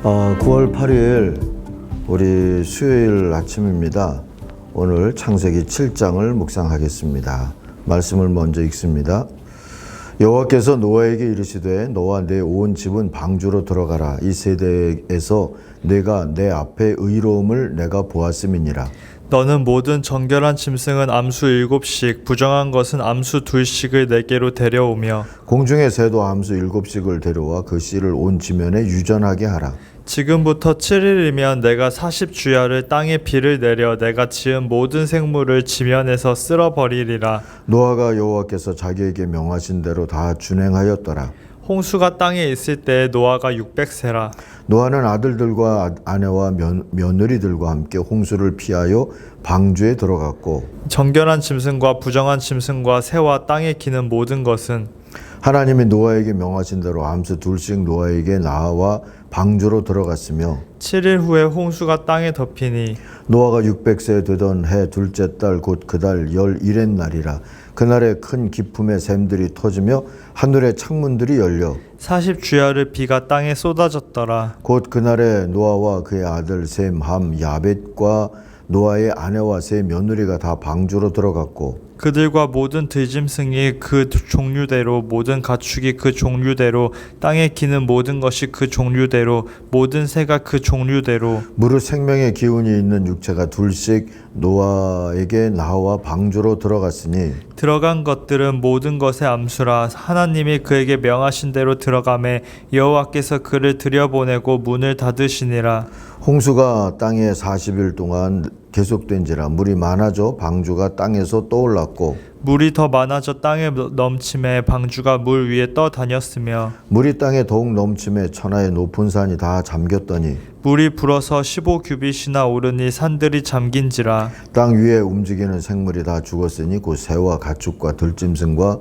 9월 8일 우리 수요일 아침입니다. 오늘 창세기 7장을 묵상하겠습니다. 말씀을 먼저 읽습니다. 여호와께서 노아에게 이르시되 너와 내 온 집은 방주로 들어가라. 이 세대에서 내가 내 앞에 의로움을 내가 보았음이니라. 너는 모든 정결한 짐승은 암수 7씩, 부정한 것은 암수 2씩을 내게로 데려오며 공중의 새도 암수 7씩을 데려와 그 씨를 온 지면에 유전하게 하라. 지금부터 7일이면 내가 40주야를 땅에 비를 내려 내가 지은 모든 생물을 지면에서 쓸어버리리라. 노아가 여호와께서 자기에게 명하신 대로 다 준행하였더라. 홍수가 땅에 있을 때 노아가 600세라. 노아는 아들들과 아내와 며느리들과 함께 홍수를 피하여 방주에 들어갔고 정결한 짐승과 부정한 짐승과 새와 땅에 기는 모든 것은 하나님이 노아에게 명하신 대로 암수 2씩 노아에게 나와 방주로 들어갔으며 7일 후에 홍수가 땅에 덮이니 노아가 600세 되던 해 둘째 달 곧 그 달 11의 날이라. 그날에 큰 기품의 샘들이 터지며 하늘의 창문들이 열려 40주야를 비가 땅에 쏟아졌더라. 곧 그날에 노아와 그의 아들 셈, 함, 야벳과 노아의 아내와 세 며느리가 다 방주로 들어갔고 그들과 모든 들짐승이 그 종류대로, 모든 가축이 그 종류대로, 땅에 기는 모든 것이 그 종류대로, 모든 새가 그 종류대로, 무릇 생명의 기운이 있는 육체가 2씩 노아에게 나와 방주로 들어갔으니 들어간 것들은 모든 것의 암수라. 하나님이 그에게 명하신 대로 들어가매 여호와께서 그를 들여보내고 문을 닫으시니라. 홍수가 땅에 40일 동안 계속된지라. 물이 많아져 방주가 땅에서 떠올랐고 물이 더 많아져 땅에 넘침에 방주가 물 위에 떠다녔으며 물이 땅에 더욱 넘침에 천하의 높은 산이 다 잠겼더니 물이 불어서 15규빗이나 오르니 산들이 잠긴지라. 땅 위에 움직이는 생물이 다 죽었으니 곧 새와 가축과 들짐승과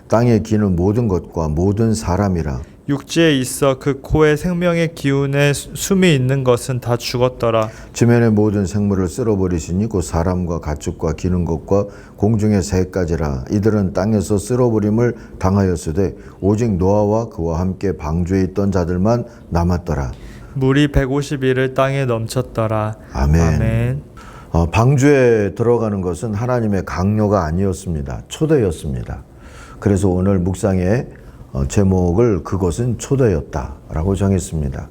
땅에 기는 모든 것과 모든 사람이라. 육지에 있어 그 코에 생명의 기운에 숨이 있는 것은 다 죽었더라. 지면의 모든 생물을 쓸어버리시니 곧 사람과 가축과 기는 것과 공중의 새까지라. 이들은 땅에서 쓸어버림을 당하였으되 오직 노아와 그와 함께 방주에 있던 자들만 남았더라. 물이 150일을 땅에 넘쳤더라. 아멘. 아멘. 방주에 들어가는 것은 하나님의 강요가 아니었습니다. 초대였습니다. 그래서 오늘 묵상의 제목을 그것은 초대였다라고 정했습니다.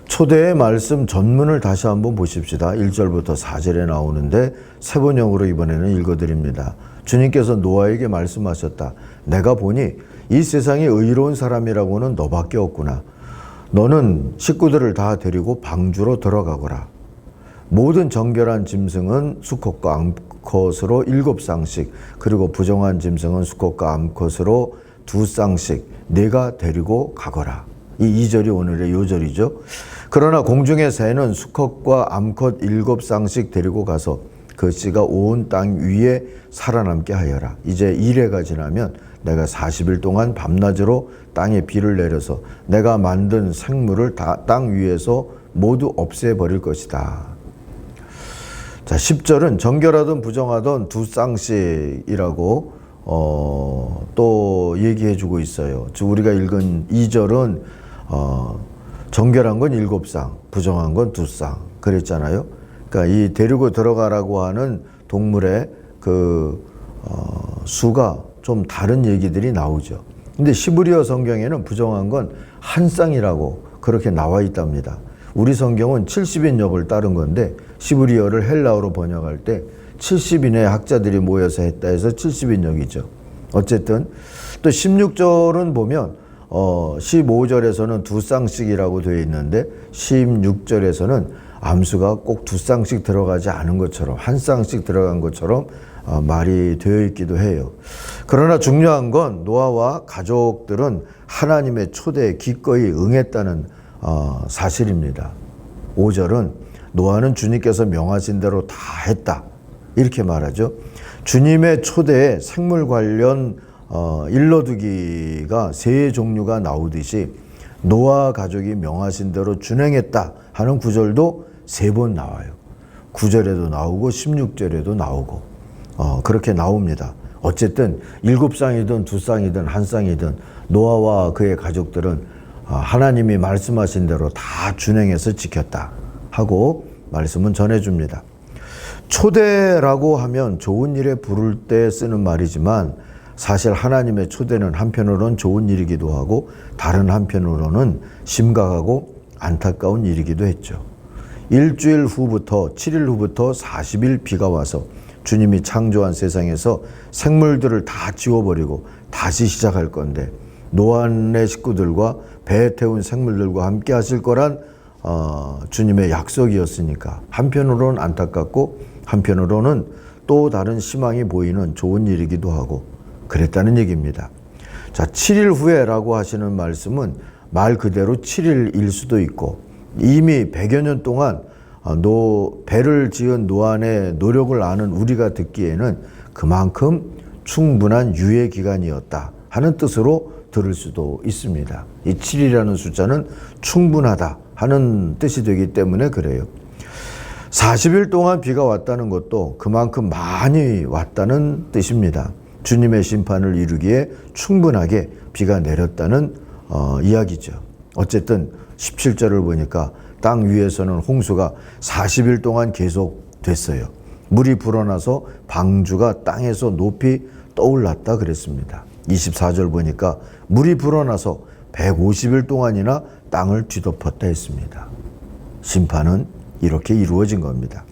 초대의 말씀 전문을 다시 한번 보십시다. 1절부터 4절에 나오는데 세 번역으로 이번에는 읽어드립니다. 주님께서 노아에게 말씀하셨다. 내가 보니 이 세상에 의로운 사람이라고는 너밖에 없구나. 너는 식구들을 다 데리고 방주로 들어가거라. 모든 정결한 짐승은 수컷과 암컷으로 7쌍씩, 그리고 부정한 짐승은 수컷과 암컷으로 2쌍씩 내가 데리고 가거라. 이 2절이 오늘의 요절이죠. 그러나 공중의 새는 수컷과 암컷 7쌍씩 데리고 가서 그 씨가 온 땅 위에 살아남게 하여라. 이제 1회가 지나면 내가 40일 동안 밤낮으로 땅에 비를 내려서 내가 만든 생물을 다 땅 위에서 모두 없애버릴 것이다. 자, 10절은 정결하든 부정하든 2쌍씩이라고 또 얘기해주고 있어요. 즉 우리가 읽은 2절은 정결한 건 7쌍, 부정한 건 2쌍 그랬잖아요. 그러니까 이 데리고 들어가라고 하는 동물의 그 수가 좀 다른 얘기들이 나오죠. 근데 시브리어 성경에는 부정한 건 한 쌍이라고 그렇게 나와 있답니다. 우리 성경은 70인역을 따른 건데 시브리어를 헬라어로 번역할 때 70인의 학자들이 모여서 했다 해서 70인역이죠. 어쨌든 또 16절은 보면 15절에서는 2쌍씩이라고 되어 있는데 16절에서는 암수가 꼭 2쌍씩 들어가지 않은 것처럼 한 쌍씩 들어간 것처럼 말이 되어 있기도 해요. 그러나 중요한 건 노아와 가족들은 하나님의 초대에 기꺼이 응했다는 사실입니다. 5절은 노아는 주님께서 명하신 대로 다 했다 이렇게 말하죠. 주님의 초대에 생물 관련 일러두기가 세 종류가 나오듯이 노아 가족이 명하신 대로 준행했다 하는 구절도 3번 나와요. 9절에도 나오고 16절에도 나오고 그렇게 나옵니다. 어쨌든 7쌍이든 2쌍이든 1쌍이든 노아와 그의 가족들은 하나님이 말씀하신 대로 다 준행해서 지켰다 하고 말씀은 전해줍니다. 초대라고 하면 좋은 일에 부를 때 쓰는 말이지만 사실 하나님의 초대는 한편으로는 좋은 일이기도 하고 다른 한편으로는 심각하고 안타까운 일이기도 했죠. 일주일 후부터 7일 후부터 40일 비가 와서 주님이 창조한 세상에서 생물들을 다 지워버리고 다시 시작할 건데 노아의 식구들과 배에 태운 생물들과 함께 하실 거란 주님의 약속이었으니까 한편으로는 안타깝고 한편으로는 또 다른 희망이 보이는 좋은 일이기도 하고 그랬다는 얘기입니다. 자, 7일 후에라고 하시는 말씀은 말 그대로 7일일 수도 있고 이미 100여 년 동안 배를 지은 노아의 노력을 아는 우리가 듣기에는 그만큼 충분한 유예 기간이었다 하는 뜻으로 들을 수도 있습니다. 이 7이라는 숫자는 충분하다 하는 뜻이 되기 때문에 그래요. 40일 동안 비가 왔다는 것도 그만큼 많이 왔다는 뜻입니다. 주님의 심판을 이루기에 충분하게 비가 내렸다는 이야기죠. 어쨌든 17절을 보니까 땅 위에서는 홍수가 40일 동안 계속됐어요. 물이 불어나서 방주가 땅에서 높이 떠올랐다 그랬습니다. 24절 보니까 물이 불어나서 150일 동안이나 땅을 뒤덮었다 했습니다. 심판은 이렇게 이루어진 겁니다.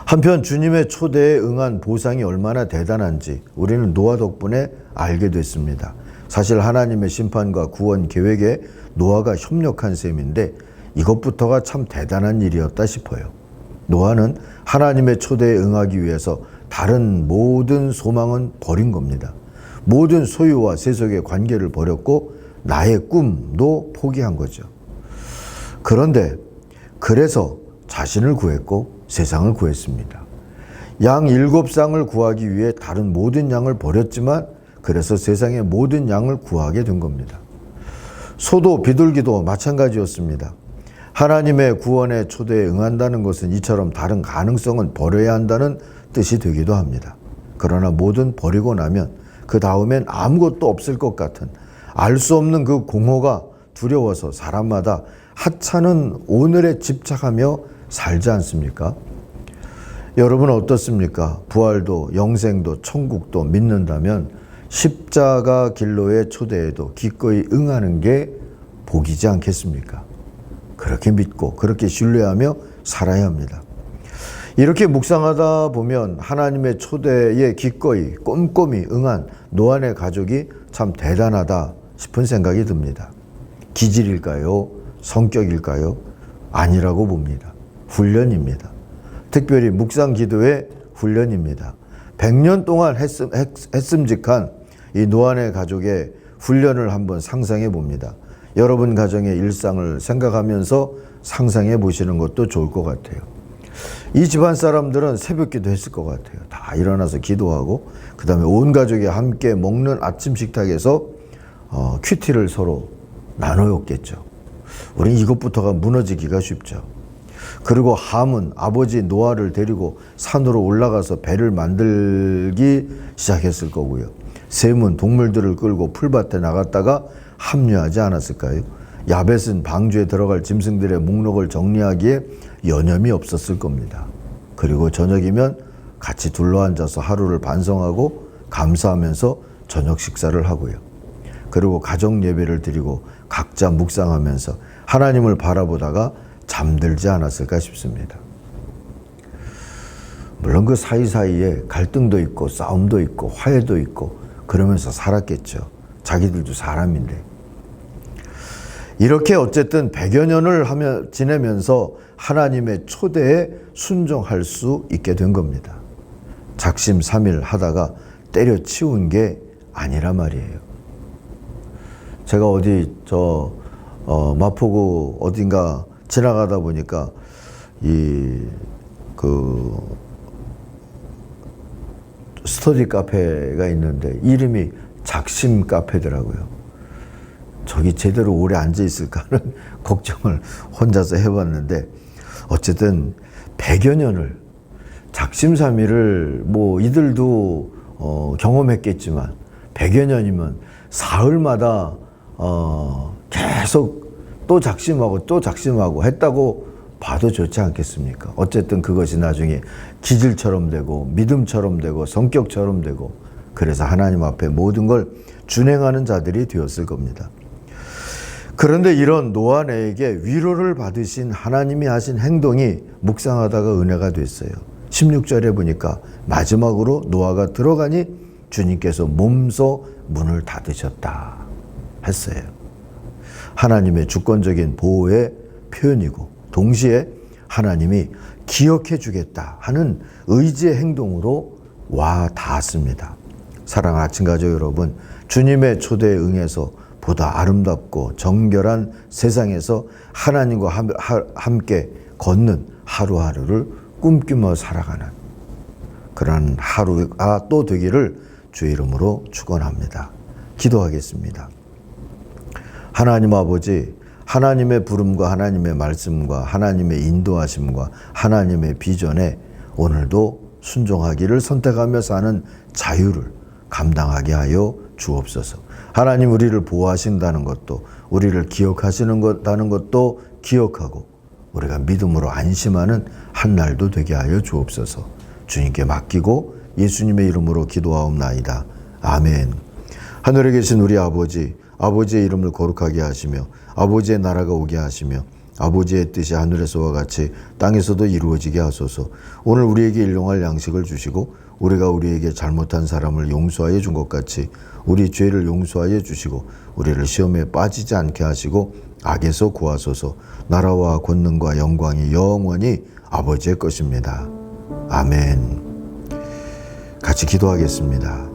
한편 주님의 초대에 응한 보상이 얼마나 대단한지 우리는 노아 덕분에 알게 됐습니다. 사실 하나님의 심판과 구원 계획에 노아가 협력한 셈인데 이것부터가 참 대단한 일이었다 싶어요. 노아는 하나님의 초대에 응하기 위해서 다른 모든 소망은 버린 겁니다. 모든 소유와 세속의 관계를 버렸고 나의 꿈도 포기한 거죠. 그런데 그래서 자신을 구했고 세상을 구했습니다. 양 7쌍을 구하기 위해 다른 모든 양을 버렸지만 그래서 세상의 모든 양을 구하게 된 겁니다. 소도 비둘기도 마찬가지였습니다. 하나님의 구원의 초대에 응한다는 것은 이처럼 다른 가능성은 버려야 한다는 뜻이 되기도 합니다. 그러나 뭐든 버리고 나면 그 다음엔 아무것도 없을 것 같은 알 수 없는 그 공허가 두려워서 사람마다 하찮은 오늘에 집착하며 살지 않습니까? 여러분 어떻습니까? 부활도 영생도 천국도 믿는다면 십자가 길로의 초대에도 기꺼이 응하는 게 복이지 않겠습니까? 그렇게 믿고 그렇게 신뢰하며 살아야 합니다. 이렇게 묵상하다 보면 하나님의 초대에 기꺼이 꼼꼼히 응한 노아의 가족이 참 대단하다 싶은 생각이 듭니다. 기질일까요? 성격일까요? 아니라고 봅니다. 훈련입니다. 특별히 묵상 기도의 훈련입니다. 100년 동안 했음직한 이 노아의 가족의 훈련을 한번 상상해 봅니다. 여러분 가정의 일상을 생각하면서 상상해 보시는 것도 좋을 것 같아요. 이 집안 사람들은 새벽기도 했을 것 같아요. 다 일어나서 기도하고 그 다음에 온 가족이 함께 먹는 아침 식탁에서 큐티를 서로 나누었겠죠. 우린 이것부터가 무너지기가 쉽죠. 그리고 함은 아버지 노아를 데리고 산으로 올라가서 배를 만들기 시작했을 거고요. 셈은 동물들을 끌고 풀밭에 나갔다가 합류하지 않았을까요? 야벳은 방주에 들어갈 짐승들의 목록을 정리하기에 여념이 없었을 겁니다. 그리고 저녁이면 같이 둘러앉아서 하루를 반성하고 감사하면서 저녁 식사를 하고요. 그리고 가정 예배를 드리고 각자 묵상하면서 하나님을 바라보다가 잠들지 않았을까 싶습니다. 물론 그 사이사이에 갈등도 있고 싸움도 있고 화해도 있고 그러면서 살았겠죠. 자기들도 사람인데. 이렇게 어쨌든 100여 년을 지내면서 하나님의 초대에 순종할 수 있게 된 겁니다. 작심삼일 하다가 때려치운 게 아니라 말이에요. 제가 어디 마포구 어딘가 지나가다 보니까 스터디 카페가 있는데 이름이 작심 카페더라고요. 저기 제대로 오래 앉아 있을까 하는 걱정을 혼자서 해봤는데 어쨌든 100여 년을 작심삼일을 뭐 이들도 경험했겠지만 100여 년이면 사흘마다 계속 또 작심하고 했다고 봐도 좋지 않겠습니까? 어쨌든 그것이 나중에 기질처럼 되고 믿음처럼 되고 성격처럼 되고 그래서 하나님 앞에 모든 걸 준행하는 자들이 되었을 겁니다. 그런데 이런 노아네에게 위로를 받으신 하나님이 하신 행동이 묵상하다가 은혜가 됐어요. 16절에 보니까 마지막으로 노아가 들어가니 주님께서 몸소 문을 닫으셨다 했어요. 하나님의 주권적인 보호의 표현이고 동시에 하나님이 기억해 주겠다 하는 의지의 행동으로 와 닿았습니다. 사랑하는 아침 가족 여러분, 주님의 초대에 응해서 보다 아름답고 정결한 세상에서 하나님과 함께 걷는 하루하루를 꿈꾸며 살아가는 그런 하루가 또 되기를 주의 이름으로 축원합니다. 기도하겠습니다. 하나님 아버지, 하나님의 부름과 하나님의 말씀과 하나님의 인도하심과 하나님의 비전에 오늘도 순종하기를 선택하며 사는 자유를 감당하게 하여 주옵소서. 하나님 우리를 보호하신다는 것도 우리를 기억하시는 것다는 것도 기억하고 우리가 믿음으로 안심하는 한 날도 되게 하여 주옵소서. 주님께 맡기고 예수님의 이름으로 기도하옵나이다. 아멘. 하늘에 계신 우리 아버지, 아버지의 이름을 거룩하게 하시며 아버지의 나라가 오게 하시며 아버지의 뜻이 하늘에서와 같이 땅에서도 이루어지게 하소서. 오늘 우리에게 일용할 양식을 주시고 우리가 우리에게 잘못한 사람을 용서하여 준 것 같이 우리 죄를 용서하여 주시고 우리를 시험에 빠지지 않게 하시고 악에서 구하소서. 나라와 권능과 영광이 영원히 아버지의 것입니다. 아멘. 같이 기도하겠습니다.